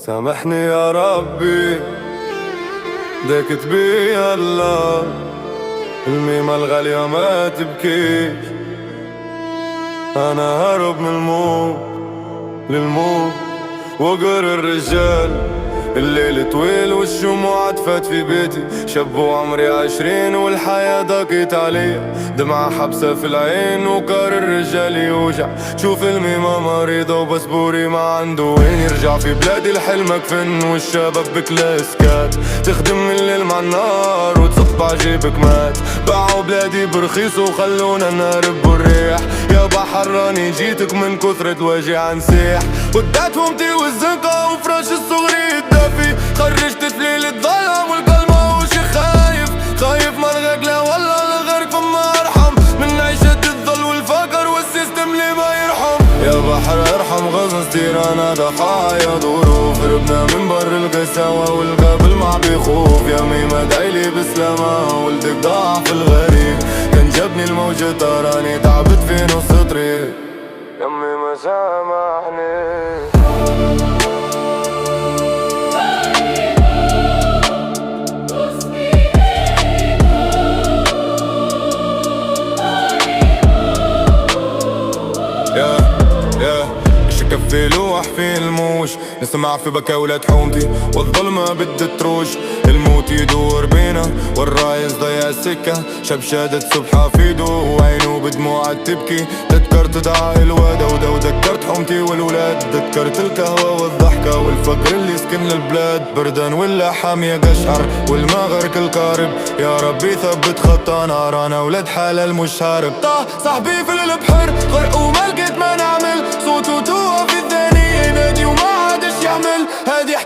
سامحني يا ربي داكت بي يلا الميمة الغالية ما تبكيش. أنا هرب من الموت للموت وقر الرجال. الليل طويل والشموع عطفت في بيتي، شاب وعمري 20 والحياة ضاقت عليا. دمعة حبسة في العين وقار الرجال يوجع. شوف الميمة مريضة وبسبوري ما عنده وين يرجع. في بلادي الحلم كفن والشباب بكلاسكات، تخدم الليل مع النار وتصب عجيبك مات. باعوا بلادي برخيص وخلونا نهرب بالريح. يا بحر راني جيتك من كثرة الوجع نسيح. ودات فمتي والزنقة وفراش الصغري الدافي. خرجت في ليل الظلام والقلب ماهوش خايف. خايف ما الغاك لا والله الغرق فما ارحم من عيشة الظل والفقر والسيستم اللي ما يرحم. يا بحر ارحم غصن ستيرانا ضحايا ظروف. هربنا من بر القساوة والقبل ما بيخوف. يا ميمة دايلي بسلامة ولدك ضاع في الغريب. كان جابني الموج طراني تعبت في نص طريق. يمي ما سامحني. كفي لوح في الموش نسمع في بكاولة حومتي والظلمة بدها تروج. الموت يدور بينا والرايز ضيع السكة. شاب شادت سبحة في ايده وعينه بدموع تبكي. تذكرت دعاء الودة وذكرت حومتي والولاد. تذكرت القهوة والضحكة والفقر اللي سكن البلاد. بردان ولا حامية قشعر والما غرق القارب. يا ربي ثبت خطانا رانا ولاد حلال مش هارب. طاه صاحبي في البحر غرق وما لقيت ما نعمل. صوته توه في الثانية ينادي وما عادش يعمل. هادي